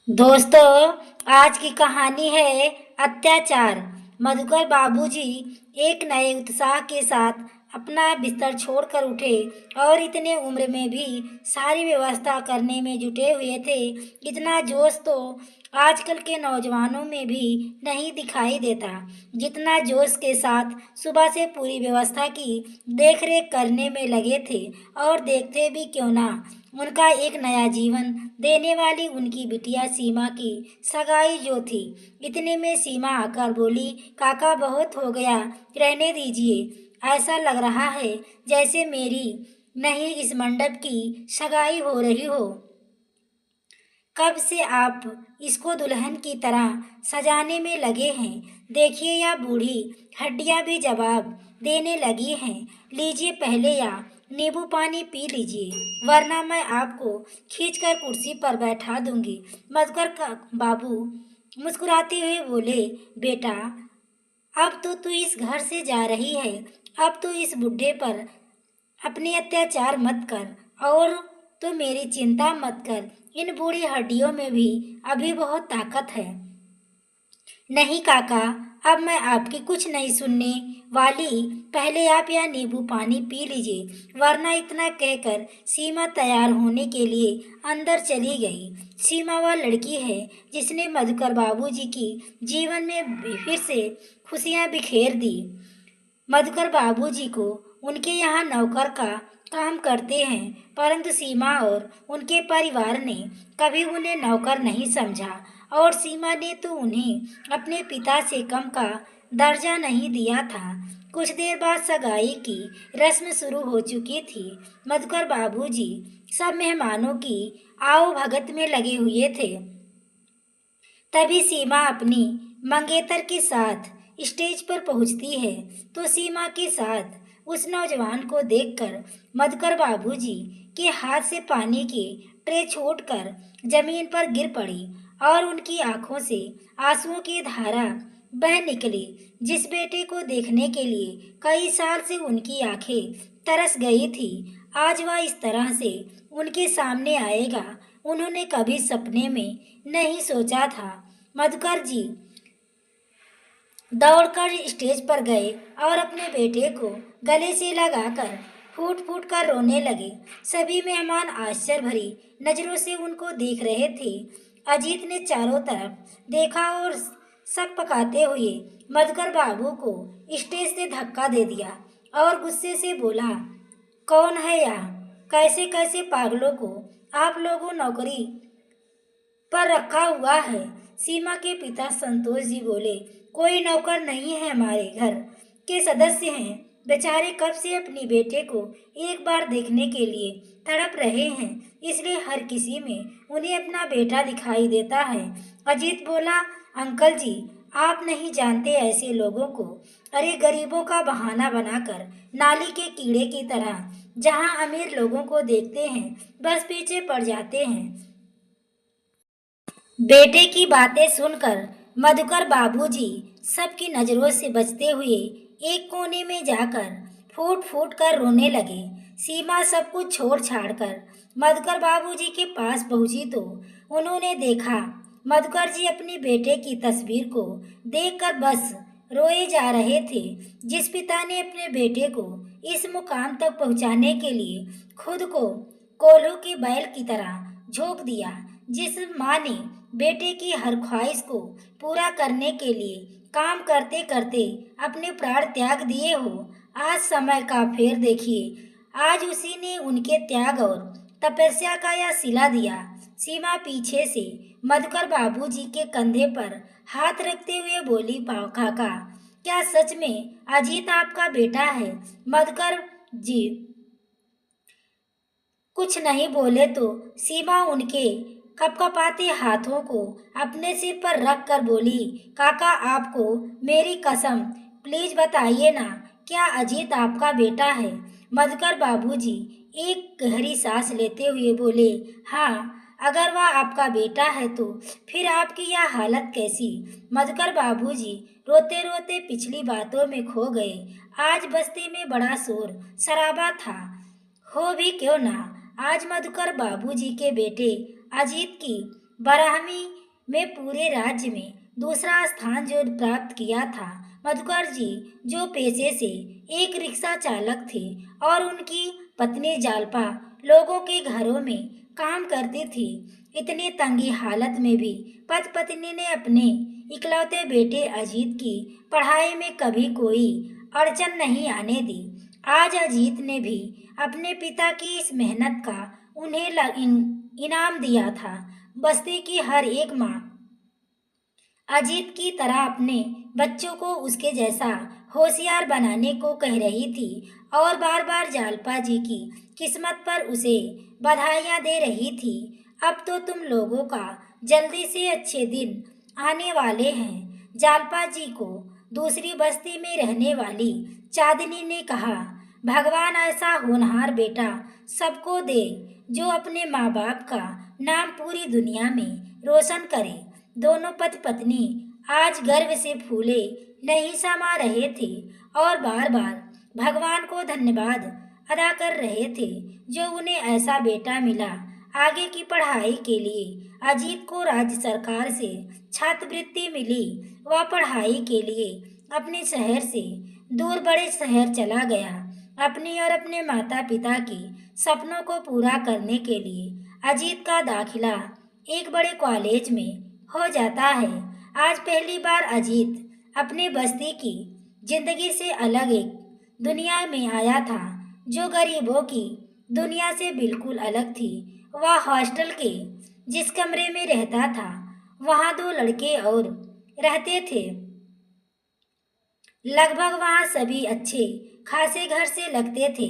दोस्तों, आज की कहानी है अत्याचार। मधुकर बाबूजी एक नए उत्साह के साथ अपना बिस्तर छोड़कर उठे और इतने उम्र में भी सारी व्यवस्था करने में जुटे हुए थे। इतना जोश तो आजकल के नौजवानों में भी नहीं दिखाई देता, जितना जोश के साथ सुबह से पूरी व्यवस्था की देखरेख करने में लगे थे। और देखते भी क्यों ना, उनका एक नया जीवन देने वाली उनकी बिटिया सीमा की सगाई जो थी। इतने में सीमा आकर बोली, काका बहुत हो गया, रहने दीजिए। ऐसा लग रहा है जैसे मेरी नहीं इस मंडप की सगाई हो रही हो। कब से आप इसको दुल्हन की तरह सजाने में लगे हैं। देखिए, या बूढ़ी हड्डियां भी जवाब देने लगी हैं। लीजिए पहले या नींबू पानी पी लीजिए, वरना मैं आपको खींचकर कुर्सी पर बैठा दूंगी। मधुकर का बाबू मुस्कुराते हुए बोले, बेटा, अब तो तू इस घर से जा रही है। अब तो इस बुढ़े पर अपने अत्याचार मत कर, और तो मेरी चिंता मत कर। इन बूढ़ी हड्डियों में भी अभी बहुत ताकत है। नहीं काका, अब मैं आपकी कुछ नहीं सुनने वाली। पहले आप यह नींबू पानी पी लीजिए। वरना इतना कहकर सीमा तैयार होने के लिए अंदर चली गई। सीमा वह लड़की है जिसने मधुकर बाबूजी की जीवन में फिर से खुशियां बिखेर दी। मधुकर बाबूजी को उनके यहाँ नौकर का काम करते हैं, परंतु सीमा और उनके परिवार ने कभी उन्हें नौकर नहीं समझा, और सीमा ने तो उन्हें अपने पिता से कम का दर्जा नहीं दिया था। कुछ देर बाद सगाई की रस्म शुरू हो चुकी थी। मधुकर बाबूजी सब मेहमानों की आओ भगत में लगे हुए थे। तभी सीमा अपनी मंगेतर के साथ स्टेज पर पहुंचती है, तो सीमा के साथ उस नौजवान को देखकर मधुकर बाबूजी के हाथ से पानी की ट्रे छोड़कर जमीन पर गिर पड़ी, और उनकी आंखों से आंसुओं की धारा बह निकली। जिस बेटे को देखने के लिए कई साल से उनकी आंखें तरस गई थी, आज वह इस तरह से उनके सामने आएगा, उन्होंने कभी सपने में नहीं सोचा था। मधुकर जी दौड़कर स्टेज पर गए और अपने बेटे को गले से लगाकर फूट फूट कर रोने लगे। सभी मेहमान आश्चर्य भरी नजरों से उनको देख रहे थे। अजीत ने चारों तरफ देखा और शक पकाते हुए मधुकर बाबू को स्टेज से धक्का दे दिया और गुस्से से बोला, कौन है यह? कैसे कैसे पागलों को आप लोगों नौकरी पर रखा हुआ है? सीमा के पिता संतोष जी बोले, कोई नौकर नहीं है, हमारे घर के सदस्य हैं। बेचारे कब से अपनी बेटे को एक बार देखने के लिए तड़प रहे हैं, इसलिए हर किसी में उन्हें अपना बेटा दिखाई देता है। अजीत बोला, अंकल जी, आप नहीं जानते ऐसे लोगों को। अरे गरीबों का बहाना बनाकर नाली के कीड़े की तरह जहां अमीर लोगों को देखते हैं बस पीछे पड़ जाते हैं। बेटे की बातें सुनकर मधुकर बाबूजी सबकी नजरों से बचते हुए एक कोने में जाकर फूट फूट कर रोने लगे। सीमा सब कुछ छोड़ छाड़ कर मधुकर बाबूजी के पास पहुंची तो उन्होंने देखा मधुकर जी अपने बेटे की तस्वीर को देखकर बस रोए जा रहे थे। जिस पिता ने अपने बेटे को इस मुकाम तक पहुंचाने के लिए खुद को कोल्हू की बैल की तरह झोंक दिया, जिस माँ ने बेटे की हर ख्वाहिश को पूरा करने के लिए काम करते करते अपने प्राण त्याग दिए हो, आज समय का फेर देखिए। आज उसी ने उनके त्याग और तपस्या का यह सिला दिया। सीमा पीछे से मधुकर बाबूजी के कंधे पर हाथ रखते हुए बोली, पाव काका, क्या सच में अजीत आपका बेटा है? मधुकर जी कुछ नहीं बोले तो सीमा उनके कपकपाते हाथों को अपने सिर पर रख कर बोली, काका, आपको मेरी कसम, प्लीज बताइए ना, क्या अजीत आपका बेटा है? मधुकर बाबूजी एक गहरी सांस लेते हुए बोले, हाँ। अगर वह आपका बेटा है तो फिर आपकी यह हालत कैसी? मधुकर बाबूजी रोते रोते पिछली बातों में खो गए। आज बस्ती में बड़ा शोर शराबा था। हो भी क्यों ना, आज मधुकर बाबूजी के बेटे अजीत की 12वीं में पूरे राज्य में दूसरा स्थान जो प्राप्त किया था। मधुकर जी जो पेशे से एक रिक्शा चालक थे और उनकी पत्नी जालपा लोगों के घरों में काम करती थी। इतनी तंगी हालत में भी पति पत्नी ने अपने इकलौते बेटे अजीत की पढ़ाई में कभी कोई अड़चन नहीं आने दी। आज अजीत ने भी अपने पिता की इस मेहनत का उन्हें इनाम दिया था। बस्ती की हर एक माँ अजीत की तरह अपने बच्चों को उसके जैसा होशियार बनाने को कह रही थी और बार बार जालपा जी की किस्मत पर उसे बधाइयाँ दे रही थी। अब तो तुम लोगों का जल्दी से अच्छे दिन आने वाले हैं। जालपा जी को दूसरी बस्ती में रहने वाली चांदनी ने कहा, भगवान ऐसा होनहार बेटा सबको दे जो अपने माँ बाप का नाम पूरी दुनिया में रोशन करे। दोनों पति पत्नी आज गर्व से फूले नहीं समा रहे थे और बार बार भगवान को धन्यवाद अदा कर रहे थे जो उन्हें ऐसा बेटा मिला। आगे की पढ़ाई के लिए अजीत को राज्य सरकार से छात्रवृत्ति मिली। वह पढ़ाई के लिए अपने शहर से दूर बड़े शहर चला गया, अपनी और अपने माता पिता की सपनों को पूरा करने के लिए। अजीत का दाखिला एक बड़े कॉलेज में हो जाता है। आज पहली बार अजीत अपने बस्ती की जिंदगी से अलग एक दुनिया में आया था जो गरीबों की दुनिया से बिल्कुल अलग थी। वह हॉस्टल के जिस कमरे में रहता था वहाँ दो लड़के और रहते थे। लगभग वहाँ सभी अच्छे खासे घर से लगते थे।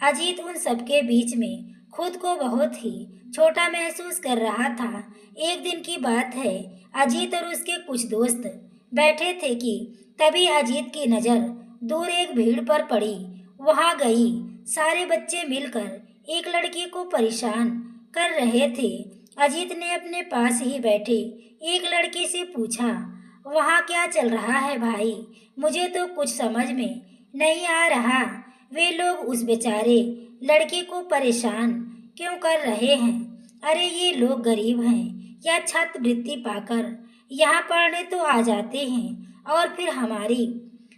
अजीत उन सबके बीच में खुद को बहुत ही छोटा महसूस कर रहा था। एक दिन की बात है, अजीत और उसके कुछ दोस्त बैठे थे कि तभी अजीत की नज़र दूर एक भीड़ पर पड़ी। वहाँ गई सारे बच्चे मिलकर एक लड़की को परेशान कर रहे थे। अजीत ने अपने पास ही बैठे एक लड़के से पूछा, वहाँ क्या चल रहा है भाई? मुझे तो कुछ समझ में नहीं आ रहा। वे लोग उस बेचारे लड़के को परेशान क्यों कर रहे हैं? अरे ये लोग गरीब हैं या छात्रवृत्ति पाकर यहाँ पढ़ने तो आ जाते हैं और फिर हमारी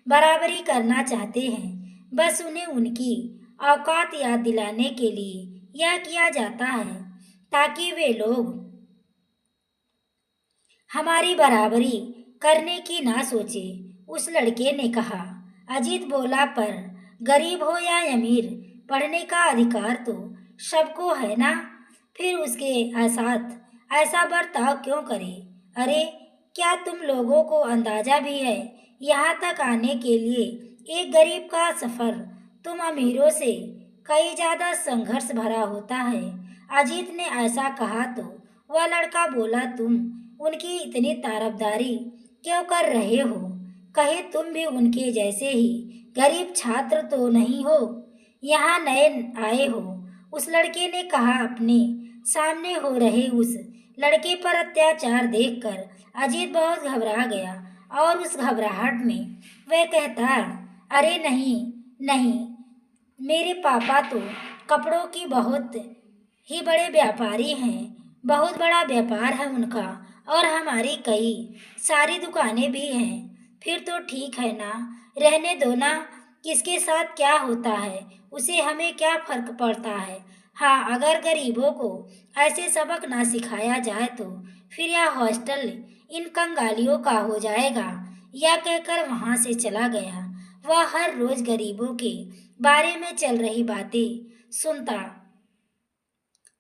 बराबरी करना चाहते हैं। बस उन्हें उनकी औकात याद दिलाने के लिए यह किया जाता है ताकि वे लोग हमारी बराबरी करने की ना सोचे। उस लड़के ने कहा। अजीत बोला, पर गरीब हो या अमीर पढ़ने का अधिकार तो सबको है ना, फिर उसके साथ ऐसा बर्ताव क्यों करे? अरे क्या तुम लोगों को अंदाजा भी है यहाँ तक आने के लिए एक गरीब का सफ़र तुम अमीरों से कई ज़्यादा संघर्ष भरा होता है। अजीत ने ऐसा कहा तो वह लड़का बोला, तुम उनकी इतनी तारफदारी क्यों कर रहे हो? कहीं तुम भी उनके जैसे ही गरीब छात्र तो नहीं हो, यहाँ नए आए हो। उस लड़के ने कहा। अपने सामने हो रहे उस लड़के पर अत्याचार देखकर अजीत बहुत घबरा गया और उस घबराहट में वह कहता, अरे नहीं नहीं, मेरे पापा तो कपड़ों की बहुत ही बड़े व्यापारी हैं, बहुत बड़ा व्यापार है उनका और हमारी कई सारी दुकानें भी हैं। फिर तो ठीक है ना, रहने दो ना, किसके साथ क्या होता है उसे हमें क्या फर्क पड़ता है। हाँ, अगर गरीबों को ऐसे सबक ना सिखाया जाए तो फिर यह हॉस्टल इन कंगालियों का हो जाएगा। यह कहकर वहाँ से चला गया। वह हर रोज गरीबों के बारे में चल रही बातें सुनता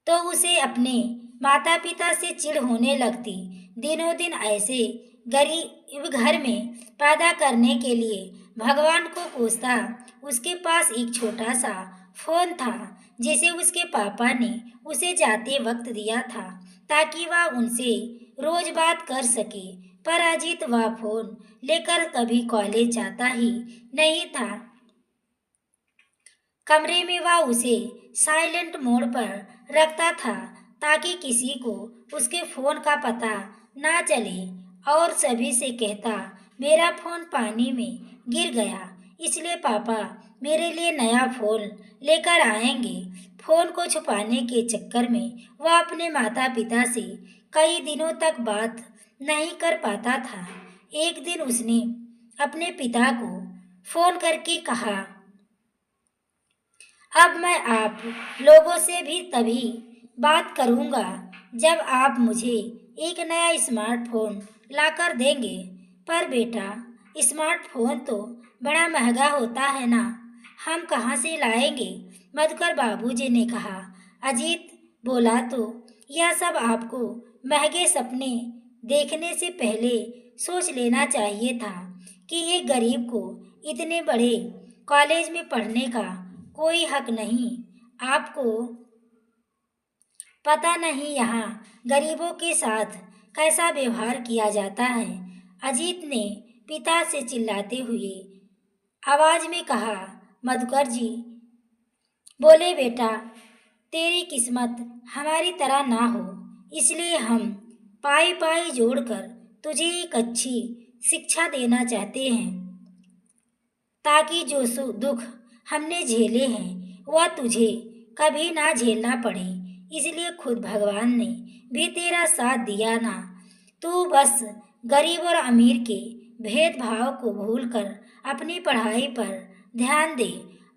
तो उसे अपने माता पिता से चिढ़ होने लगती। दिनों दिन ऐसे गरीब घर में पैदा करने के लिए भगवान को कोसता। उसके पास एक छोटा सा फोन था जिसे उसके पापा ने उसे जाते वक्त दिया था ताकि वह उनसे रोज बात कर सके। पर अजीत वह फोन लेकर कभी कॉलेज जाता ही नहीं था। कमरे में वह उसे साइलेंट मोड पर रखता था ताकि किसी को उसके फोन का पता ना चले और सभी से कहता, मेरा फोन पानी में गिर गया इसलिए पापा मेरे लिए नया फोन लेकर आएंगे। फोन को छुपाने के चक्कर में वह अपने माता पिता से कई दिनों तक बात नहीं कर पाता था। एक दिन उसने अपने पिता को फोन करके कहा, अब मैं आप लोगों से भी तभी बात करूंगा जब आप मुझे एक नया स्मार्टफोन लाकर देंगे। पर बेटा, स्मार्टफोन तो बड़ा महंगा होता है ना, हम कहाँ से लाएंगे? मधुकर बाबूजी ने कहा। अजीत बोला, तो यह सब आपको महंगे सपने देखने से पहले सोच लेना चाहिए था कि एक गरीब को इतने बड़े कॉलेज में पढ़ने का कोई हक नहीं। आपको पता नहीं यहाँ गरीबों के साथ कैसा व्यवहार किया जाता है। अजीत ने पिता से चिल्लाते हुए आवाज में कहा। मधुकर जी बोले, बेटा, तेरी किस्मत हमारी तरह ना हो, इसलिए हम पाई पाई जोड़कर तुझे एक अच्छी शिक्षा देना चाहते हैं, ताकि जो दुख हमने झेले हैं वह तुझे कभी ना झेलना पड़े। इसलिए खुद भगवान ने भी तेरा साथ दिया ना। तू बस गरीब और अमीर के भेदभाव को भूलकर अपनी पढ़ाई पर ध्यान दे।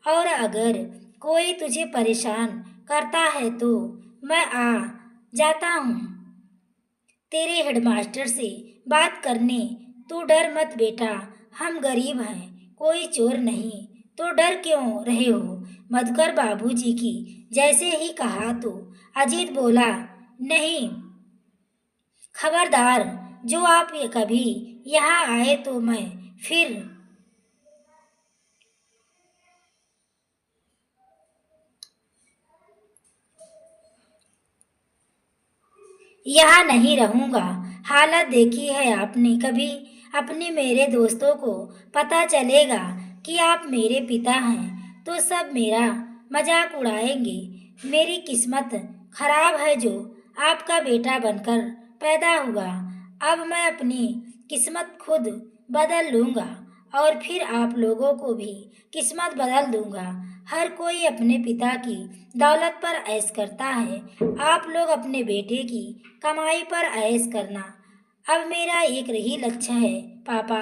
और अगर कोई तुझे परेशान करता है तो मैं आ जाता हूँ तेरे हेडमास्टर से बात करने। तू डर मत बेटा, हम गरीब हैं, कोई चोर नहीं। तो डर क्यों रहे हो? मधुकर बाबूजी की जैसे ही कहा तो अजीत बोला, नहीं, खबरदार, जो आप ये कभी यहाँ आए तो मैं फिर यहाँ नहीं रहूँगा। हालत देखी है आपने कभी अपने मेरे दोस्तों को पता चलेगा कि आप मेरे पिता हैं तो सब मेरा मजाक उड़ाएंगे। मेरी किस्मत खराब है जो आपका बेटा बनकर पैदा हुआ। अब मैं अपनी किस्मत खुद बदल लूँगा और फिर आप लोगों को भी किस्मत बदल दूंगा। हर कोई अपने पिता की दौलत पर ऐश करता है, आप लोग अपने बेटे की कमाई पर ऐश करना। अब मेरा एक ही लक्ष्य है पापा,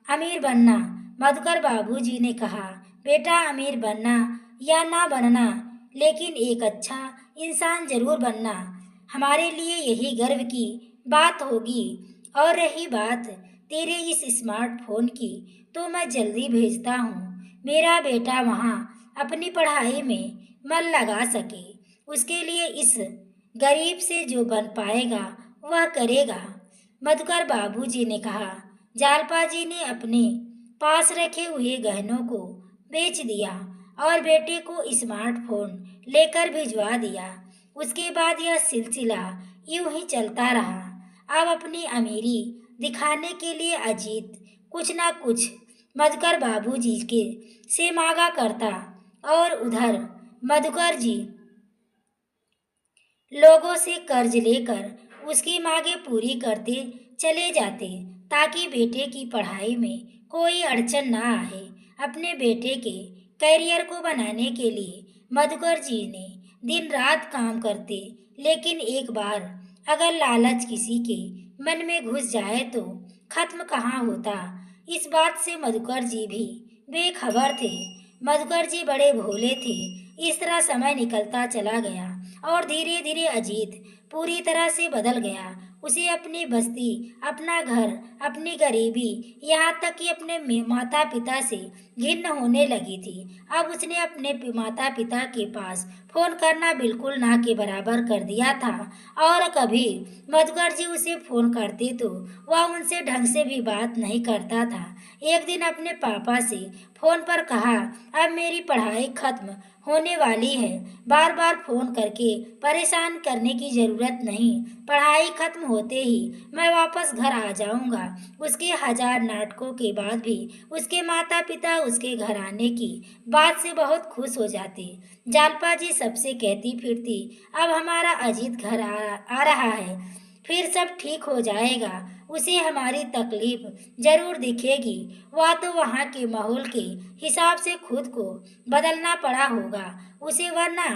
अमीर बनना। मधुकर बाबूजी ने कहा, बेटा, अमीर बनना या ना बनना, लेकिन एक अच्छा इंसान जरूर बनना हमारे लिए यही गर्व की बात होगी। और रही बात तेरे इस स्मार्टफोन की, तो मैं जल्दी भेजता हूँ। मेरा बेटा वहाँ अपनी पढ़ाई में मन लगा सके, उसके लिए इस गरीब से जो बन पाएगा वह करेगा। मधुकर बाबूजी ने कहा। जालपा जी ने अपने पास रखे हुए गहनों को बेच दिया और बेटे को स्मार्टफोन लेकर भिजवा दिया। उसके बाद यह सिलसिला यूं ही चलता रहा। अब अपनी अमीरी दिखाने के लिए अजीत कुछ ना कुछ मधुकर बाबूजी के से मांगा करता और उधर मधुकर जी लोगों से कर्ज लेकर उसकी मांगे पूरी करते चले जाते, ताकि बेटे की पढ़ाई में कोई अड़चन ना आए। अपने बेटे के करियर को बनाने के लिए मधुकर जी ने दिन रात काम करते, लेकिन एक बार अगर लालच किसी के मन में घुस जाए तो खत्म कहाँ होता। इस बात से मधुकर जी भी बेखबर थे। मधुकर जी बड़े भोले थे। इस तरह समय निकलता चला गया और धीरे धीरे अजीत पूरी तरह से बदल गया। उसे अपनी बस्ती, अपना घर, अपनी गरीबी, यहाँ तक कि अपने माता पिता से घिन्न होने लगी थी। अब उसने अपने माता पिता के पास फोन करना बिल्कुल ना के बराबर कर दिया था। और कभी मधुकर जी उसे फोन करते तो वह उनसे ढंग से भी बात नहीं करता था। एक दिन अपने पापा से फोन पर कहा, अब मेरी पढ़ाई खत्म होने वाली है, बार बार फोन करके परेशान करने की जरूरत नहीं। पढ़ाई खत्म होते ही मैं वापस घर आ जाऊंगा। उसके हजार नाटकों के बाद भी उसके माता पिता उसके घर आने की बात से बहुत खुश हो जाते। जालपा जी सबसे कहती फिरती, अब हमारा अजीत घर आ रहा है, फिर सब ठीक हो जाएगा। उसे हमारी तकलीफ जरूर दिखेगी। वह तो वहाँ के माहौल के हिसाब से खुद को बदलना पड़ा होगा उसे, वरना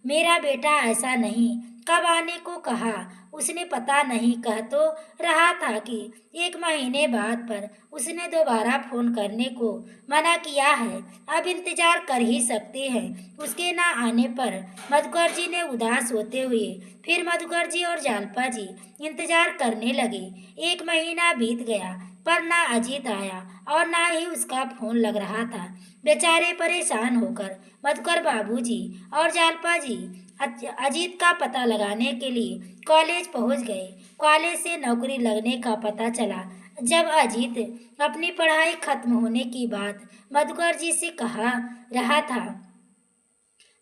मेरा बेटा ऐसा नहीं कब आने को कहा उसने पता नहीं, कह तो रहा था कि 1 महीने बाद, पर उसने दोबारा फोन करने को मना किया है। अब इंतजार कर ही सकते हैं उसके ना आने पर, मधुकर जी ने उदास होते हुए। फिर मधुकर जी और जालपा जी इंतजार करने लगे। 1 महीना बीत गया पर ना अजीत आया और ना ही उसका फोन लग रहा था। बेचारे परेशान होकर मधुकर बाबूजी और जालपा जी अजीत का पता लगाने के लिए कॉलेज पहुंच गए। कॉलेज से नौकरी लगने का पता चला जब अजीत अपनी पढ़ाई खत्म होने की बात मधुकर जी से कहा रहा था।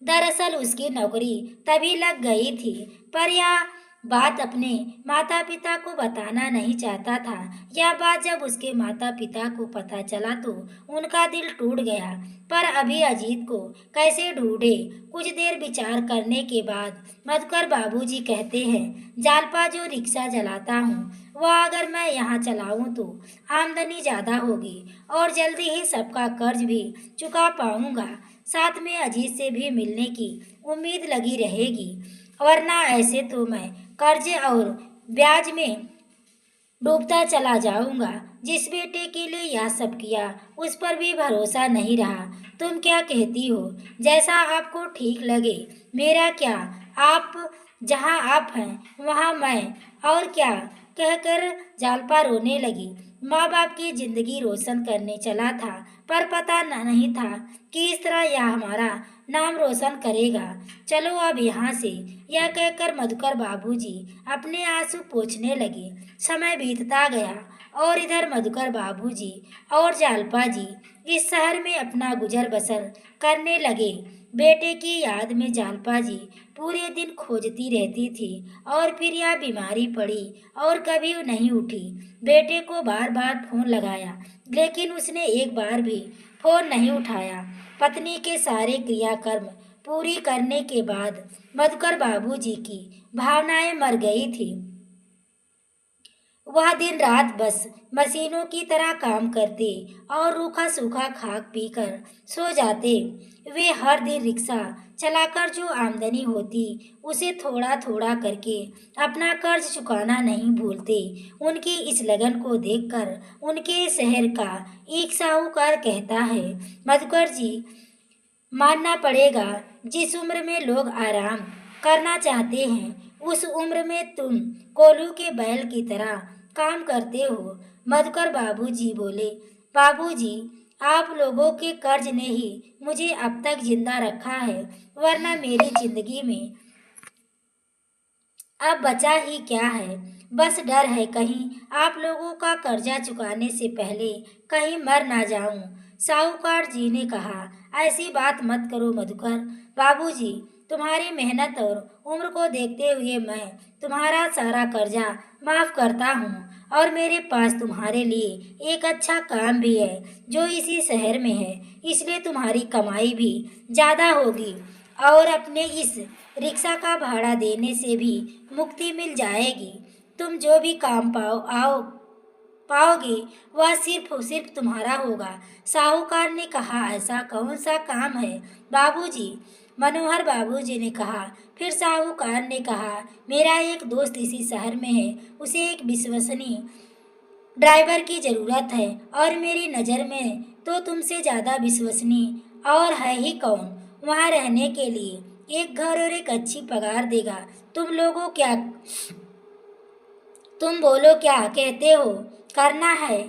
दरअसल उसकी नौकरी तभी लग गई थी, पर यह बात अपने माता पिता को बताना नहीं चाहता था। यह बात जब उसके माता पिता को पता चला तो उनका दिल टूट गया। पर अभी अजीत को कैसे ढूंढे? कुछ देर विचार करने के बाद मधुकर बाबूजी कहते हैं, जालपा जो रिक्शा चलाता हूँ वह अगर मैं यहाँ चलाऊं तो आमदनी ज़्यादा होगी और जल्दी ही सबका कर्ज भी चुका पाऊंगा। साथ में अजीत से भी मिलने की उम्मीद लगी रहेगी, वरना ऐसे तो मैं कर्ज और ब्याज में डूबता चला जाऊंगा। जिस बेटे के लिए यह सब किया उस पर भी भरोसा नहीं रहा। तुम क्या कहती हो? जैसा आपको ठीक लगे। मेरा क्या, आप जहाँ आप हैं वहाँ मैं, और क्या, कहकर जालपा रोने लगी। माँ बाप की जिंदगी रोशन करने चला था, पर पता नहीं था कि इस तरह यह हमारा नाम रोशन करेगा। चलो अब यहाँ से, यह कहकर मधुकर बाबूजी अपने आंसू पोंछने लगे। समय बीतता गया और इधर मधुकर बाबूजी और जालपा जी इस शहर में अपना गुजर बसर करने लगे। बेटे की याद में जालपा जी पूरे दिन खोजती रहती थी और फिर यह बीमारी पड़ी और कभी नहीं उठी। बेटे को बार बार फोन लगाया लेकिन उसने एक बार भी फोन नहीं उठाया। पत्नी के सारे क्रियाकर्म पूरी करने के बाद मधुकर बाबूजी की भावनाएं मर गई थी। वह दिन रात बस मशीनों की तरह काम करते और रूखा सूखा खा पीकर सो जाते। वे हर दिन रिक्शा चलाकर जो आमदनी होती उसे थोड़ा थोड़ा करके अपना कर्ज चुकाना नहीं भूलते। उनकी इस लगन को देखकर उनके शहर का एक साहूकार कहता है, मधुकर जी, मानना पड़ेगा, जिस उम्र में लोग आराम करना चाहते हैं उस उम्र में तुम कोल्हू के बैल की तरह काम करते हो। मधुकर बाबूजी बोले, बाबूजी, आप लोगों के कर्ज ने ही मुझे अब तक जिंदा रखा है, वरना मेरी जिंदगी में अब बचा ही क्या है। बस डर है कहीं आप लोगों का कर्जा चुकाने से पहले कहीं मर ना जाऊं। साहूकार जी ने कहा, ऐसी बात मत करो मधुकर बाबूजी, तुम्हारी मेहनत और उम्र को देखते हुए मैं तुम्हारा सारा कर्जा माफ करता हूँ और मेरे पास तुम्हारे लिए एक अच्छा काम भी है जो इसी शहर में है, इसलिए तुम्हारी कमाई भी ज़्यादा होगी और अपने इस रिक्शा का भाड़ा देने से भी मुक्ति मिल जाएगी। तुम जो भी काम पाओगे वह सिर्फ तुम्हारा होगा। साहूकार ने कहा, ऐसा कौन सा काम है बाबूजी? मनोहर बाबूजी ने कहा। फिर साहूकार ने कहा, मेरा एक दोस्त इसी शहर में है, उसे एक विश्वसनीय ड्राइवर की जरूरत है और मेरी नज़र में तो तुमसे ज़्यादा विश्वसनीय और है ही कौन। वहाँ रहने के लिए एक घर और एक अच्छी पगार देगा। तुम बोलो क्या कहते हो, करना है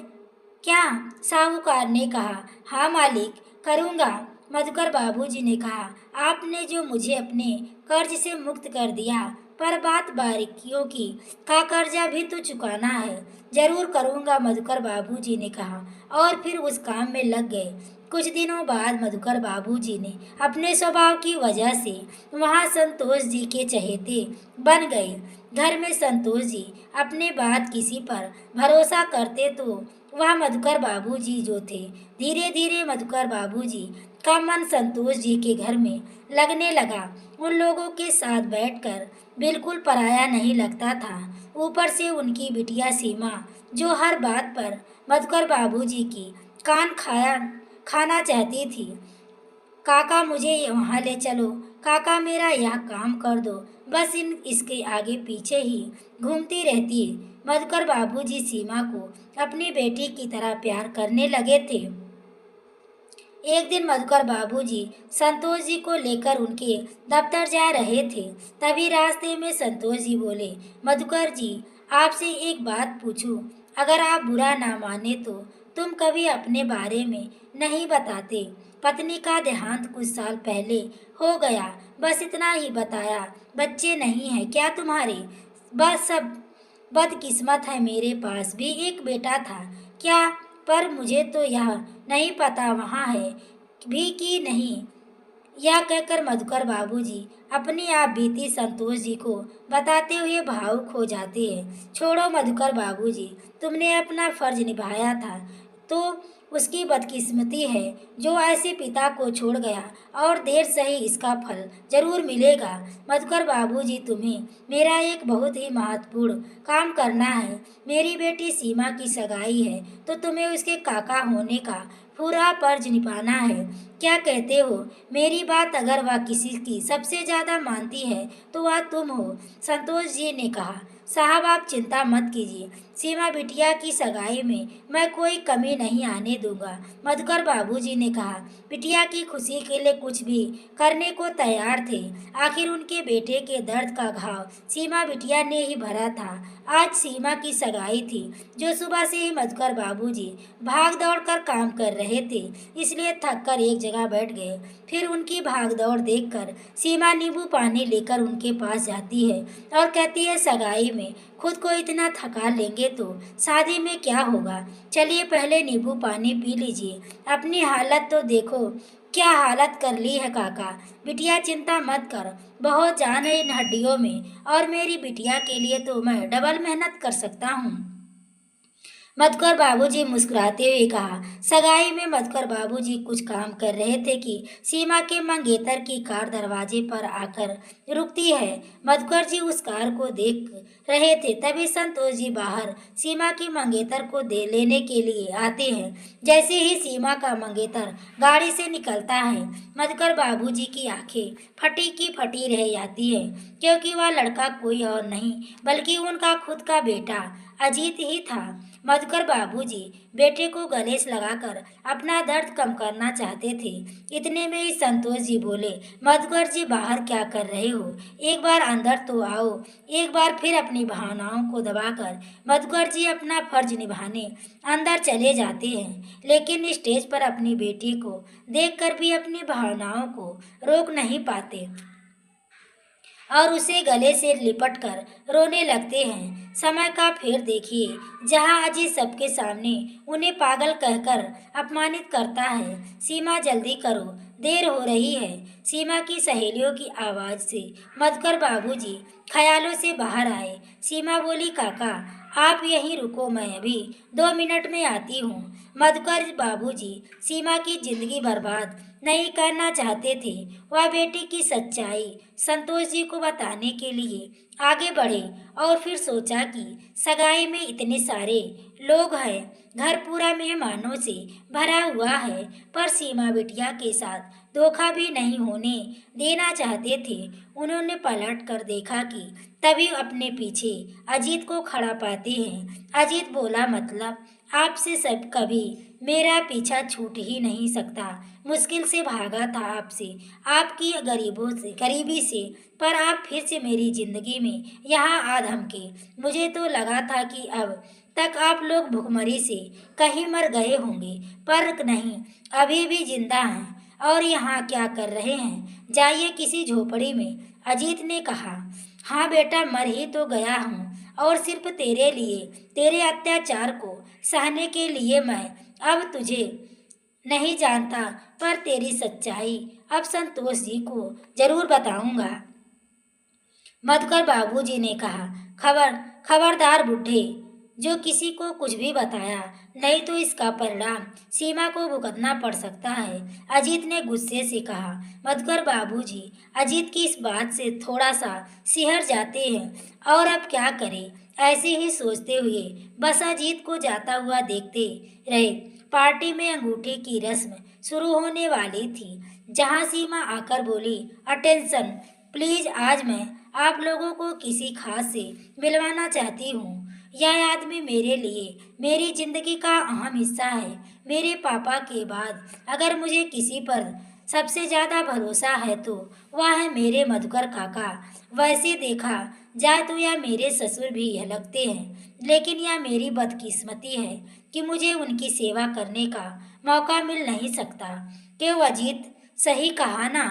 क्या? साहूकार ने कहा, हाँ मालिक, करूँगा। मधुकर बाबूजी ने कहा, आपने जो मुझे अपने कर्ज से मुक्त कर दिया, पर बात बारीकियों की का कर्जा भी तो चुकाना है। जरूर करूँगा, मधुकर बाबूजी ने कहा और फिर उस काम में लग गए। कुछ दिनों बाद मधुकर बाबूजी ने अपने स्वभाव की वजह से वहाँ संतोष जी के चहेते बन गए। घर में संतोष जी अपने बात किसी पर भरोसा करते तो वह मधुकर बाबूजी जो थे। धीरे धीरे मधुकर बाबूजी का मन संतोष जी के घर में लगने लगा। उन लोगों के साथ बैठकर बिल्कुल पराया नहीं लगता था। ऊपर से उनकी बिटिया सीमा जो हर बात पर मधुकर बाबूजी की कान खाना चाहती थी। काका, मुझे वहाँ ले चलो, काका मेरा यह काम कर दो, बस इसके आगे पीछे ही घूमती रहती है। मधुकर बाबूजी सीमा को अपनी बेटी की तरह प्यार करने लगे थे। एक दिन मधुकर बाबूजी संतोष जी को लेकर उनके दफ्तर जा रहे थे। तभी रास्ते में संतोष जी बोले, मधुकर जी, आपसे एक बात पूछूं? अगर आप बुरा ना माने तो तुम कभी अपने बारे में नहीं बताते। पत्नी का देहांत कुछ साल पहले हो गया, बस इतना ही बताया। बच्चे नहीं हैं क्या तुम्हारे? बस सब बदकिस्मत है, मेरे पास भी एक बेटा था क्या? पर मुझे तो यह नहीं पता वहाँ है भी कि नहीं। यह कहकर मधुकर बाबूजी अपनी आप बीती संतोष जी को बताते हुए भावुक हो जाते हैं। छोड़ो मधुकर बाबूजी, तुमने अपना फर्ज निभाया था तो उसकी बदकिस्मती है जो ऐसे पिता को छोड़ गया, और देर सही इसका फल जरूर मिलेगा। मधुकर बाबूजी, तुम्हें मेरा एक बहुत ही महत्वपूर्ण काम करना है। मेरी बेटी सीमा की सगाई है तो तुम्हें उसके काका होने का पूरा फर्ज निभाना है। क्या कहते हो? मेरी बात अगर वह किसी की सबसे ज्यादा मानती है तो वह तुम हो। संतोष जी ने कहा, साहब आप चिंता मत कीजिए, सीमा बिटिया की सगाई में मैं कोई कमी नहीं आने दूंगा। मधुकर बाबूजी ने कहा, बिटिया की खुशी के लिए कुछ भी करने को तैयार थे। आखिर उनके बेटे के दर्द का घाव सीमा बिटिया ने ही भरा था। आज सीमा की सगाई थी, जो सुबह से ही मधुकर बाबूजी भाग दौड़ कर काम कर रहे थे, इसलिए थक कर एक जगह बैठ गए। फिर उनकी भाग दौड़ देखकर सीमा नींबू पानी लेकर उनके पास जाती है और कहती है, सगाई में खुद को इतना थका लेंगे तो शादी में क्या होगा? चलिए पहले नींबू पानी पी लीजिए, अपनी हालत तो देखो, क्या हालत कर ली है काका। बिटिया चिंता मत कर, बहुत जान है इन हड्डियों में, और मेरी बिटिया के लिए तो मैं डबल मेहनत कर सकता हूँ। मधुकर बाबूजी मुस्कुराते हुए कहा। सगाई में मधुकर बाबूजी कुछ काम कर रहे थे कि सीमा के मंगेतर की कार दरवाजे पर आकर रुकती है। मधुकर जी उस कार को देख रहे थे, तभी संतोष जी बाहर सीमा की मंगेतर को दे लेने के लिए आते हैं। जैसे ही सीमा का मंगेतर गाड़ी से निकलता है, मधुकर बाबूजी की आंखें फटी की फटी रह जाती है, क्योंकि वह लड़का कोई और नहीं बल्कि उनका खुद का बेटा अजीत ही था। मधुकर बाबूजी बेटे को गले से लगाकर अपना दर्द कम करना चाहते थे। इतने में ही संतोष जी बोले, मधुकर जी बाहर क्या कर रहे हो? एक बार अंदर तो आओ। एक बार फिर अपनी भावनाओं को दबाकर मधुकर जी अपना फर्ज निभाने अंदर चले जाते हैं, लेकिन स्टेज पर अपनी बेटी को देखकर भी अपनी भावनाओं को रोक नहीं पाते और उसे गले से लिपट कर रोने लगते हैं। समय का फेर देखिए, जहां अजीत सबके सामने उन्हें पागल कहकर अपमानित करता है। सीमा जल्दी करो, देर हो रही है। सीमा की सहेलियों की आवाज से मधुकर बाबूजी ख्यालों से बाहर आए। सीमा बोली, काका आप यहीं रुको, मैं अभी 2 मिनट में आती हूँ। मधुकर बाबूजी सीमा की जिंदगी बर्बाद नहीं करना चाहते थे। वह बेटी की सच्चाई संतोष जी को बताने के लिए आगे बढ़े, और फिर सोचा कि सगाई में इतने सारे लोग हैं, घर पूरा मेहमानों से भरा हुआ है, पर सीमा बिटिया के साथ धोखा भी नहीं होने देना चाहते थे। उन्होंने पलट कर देखा कि तभी अपने पीछे अजीत को खड़ा पाते हैं। अजीत बोला, मतलब आपसे सब कभी मेरा पीछा छूट ही नहीं सकता। मुश्किल से भागा था आपसे, आपकी गरीबी से, पर आप फिर से मेरी जिंदगी में यहाँ आ धमके। मुझे तो लगा था कि अब तक आप लोग भुखमरी से कहीं मर गए होंगे, पर नहीं, अभी भी जिंदा हैं। और यहाँ क्या कर रहे हैं? जाइए किसी झोपड़ी में। अजीत ने कहा, हाँ बेटा, मर ही तो गया हूँ, और सिर्फ तेरे लिए, तेरे अत्याचार को सहने के लिए। मैं अब तुझे नहीं जानता, पर तेरी सच्चाई अब संतोष जी को जरूर बताऊंगा। मधुकर बाबूजी ने कहा, खबरदार बुढ़े, जो किसी को कुछ भी बताया, नहीं तो इसका परिणाम सीमा को भुगतना पड़ सकता है। अजीत ने गुस्से से कहा। मधुकर बाबूजी अजीत की इस बात से थोड़ा सा सिहर जाते हैं, और अब क्या करें, ऐसे ही सोचते हुए बस अजीत को जाता हुआ देखते रहे। पार्टी में अंगूठे की रस्म शुरू होने वाली थी। जहां सीमा आकर बोली, अटेंशन प्लीज, आज मैं आप लोगों को किसी खास से मिलवाना चाहती हूँ। यह आदमी मेरे लिए मेरी जिंदगी का अहम हिस्सा है। मेरे पापा के बाद अगर मुझे किसी पर सबसे ज्यादा भरोसा है तो वह है मेरे मधुकर काका। वैसे देखा जाए तो यह मेरे ससुर भी लगते हैं, लेकिन यह मेरी बदकिस्मती है कि मुझे उनकी सेवा करने का मौका मिल नहीं सकता। क्यों अजीत, सही कहा ना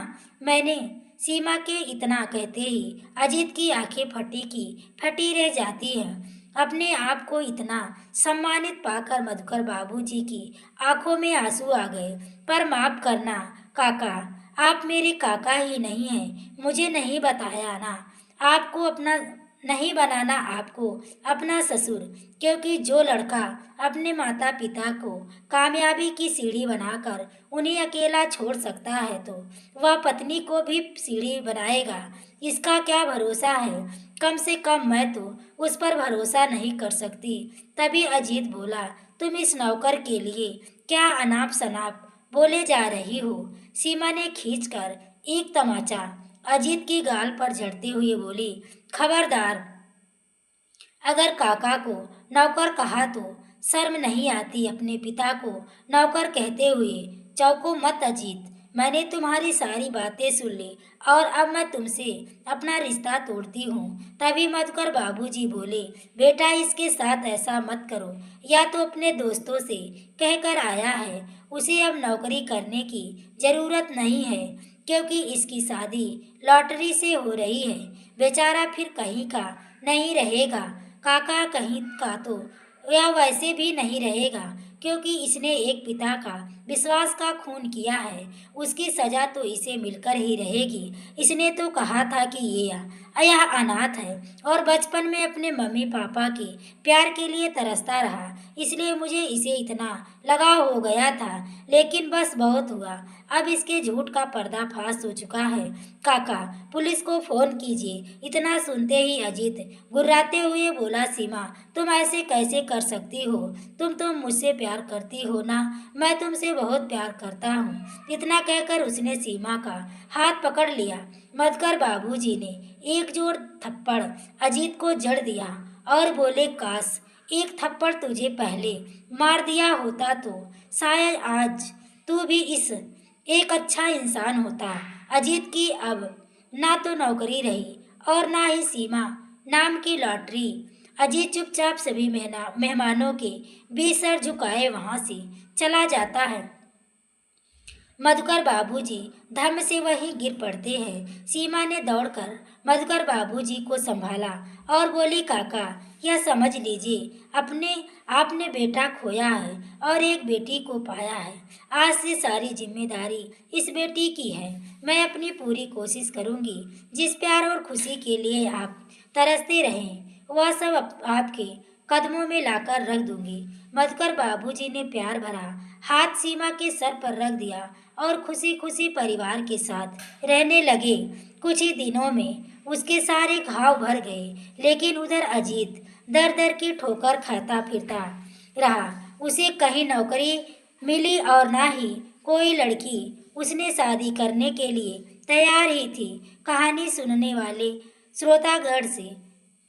मैंने? सीमा के इतना कहते ही अजीत की आंखें फटी की फटी रह जाती हैं। अपने आप को इतना सम्मानित पाकर मधुकर बाबूजी की आंखों में आंसू आ गए। पर माफ करना काका, आप मेरे काका ही नहीं हैं। मुझे नहीं बताया ना आपको अपना नहीं बनाना आपको अपना ससुर, क्योंकि जो लड़का अपने माता पिता को कामयाबी की सीढ़ी बनाकर उन्हें अकेला छोड़ सकता है तो वह पत्नी को भी सीढ़ी बनाएगा, इसका क्या भरोसा है? कम से कम मैं तो उस पर भरोसा नहीं कर सकती। तभी अजीत बोला, तुम इस नौकर के लिए क्या अनाप शनाप बोले जा रही हो? सीमा ने खींचकर एक तमाचा अजीत की गाल पर जड़ते हुए बोली, खबरदार, अगर काका को नौकर कहा तो शर्म नहीं आती अपने पिता को नौकर कहते हुए? चौको मत अजीत, मैंने तुम्हारी सारी बातें सुन ली और अब मैं तुमसे अपना रिश्ता तोड़ती हूँ। तभी मधुकर बाबूजी बोले, बेटा इसके साथ ऐसा मत करो, या तो अपने दोस्तों से कहकर आया है, उसे अब नौकरी करने की जरूरत नहीं है, क्योंकि इसकी शादी लॉटरी से हो रही है। बेचारा फिर कहीं का नहीं रहेगा, काका कहीं का तो यह वैसे भी नहीं रहेगा, क्योंकि इसने एक पिता का विश्वास का खून किया है। उसकी सजा तो इसे मिलकर ही रहेगी। इसने तो कहा था कि यह अनाथ है और बचपन में अपने मम्मी पापा के प्यार के लिए तरसता रहा, इसलिए मुझे इसे इतना लगाव हो गया था। लेकिन बस बहुत हुआ, अब इसके झूठ का पर्दाफाश हो चुका है। काका, पुलिस को फोन कीजिए। इतना सुनते ही अजीत गुर्राते हुए बोला, सीमा तुम ऐसे कैसे कर सकती हो? तुम तो मुझसे प्यार करती हो ना? मैं तुमसे बहुत प्यार करता हूँ। इतना कहकर उसने सीमा का हाथ पकड़ लिया। मधुकर बाबूजी ने एक जोर थप्पड़ अजीत को जड़ दिया और बोले, काश एक थप्पड़ तुझे पहले मार दिया होता तो शायद आज तू भी इस एक अच्छा इंसान होता। अजीत की अब ना तो नौकरी रही और ना ही सीमा नाम की लॉटरी। अजीत चुपचाप सभी मेहमानों के बीच सर झुकाए वहां से चला जाता है। मधुकर बाबूजी धर्म से वहीं गिर पड़ते हैं। सीमा ने दौड़कर मधुकर बाबूजी को संभाला और बोली, काका यह समझ लीजिए, अपने आपने बेटा खोया है और एक बेटी को पाया है। आज से सारी जिम्मेदारी इस बेटी की है। मैं अपनी पूरी कोशिश करूंगी, जिस प्यार और खुशी के लिए आप तरसते रहें वह सब आपके कदमों में लाकर रख दूंगी। मधुकर बाबूजी ने प्यार भरा हाथ सीमा के सर पर रख दिया और खुशी खुशी परिवार के साथ रहने लगे। कुछ ही दिनों में उसके सारे घाव भर गए, लेकिन उधर अजीत दर दर की ठोकर खाता फिरता रहा। उसे कहीं नौकरी मिली और ना ही कोई लड़की उसने शादी करने के लिए तैयार ही थी। कहानी सुनने वाले श्रोतागण से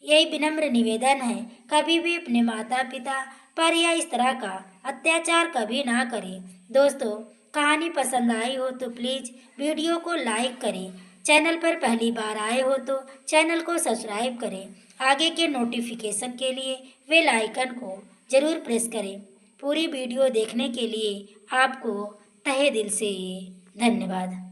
यही विनम्र निवेदन है, कभी भी अपने माता पिता पर या इस तरह का अत्याचार कभी ना करें। दोस्तों, कहानी पसंद आई हो तो प्लीज़ वीडियो को लाइक करें। चैनल पर पहली बार आए हो तो चैनल को सब्सक्राइब करें। आगे के नोटिफिकेशन के लिए बेल आइकन को ज़रूर प्रेस करें। पूरी वीडियो देखने के लिए आपको तहे दिल से धन्यवाद।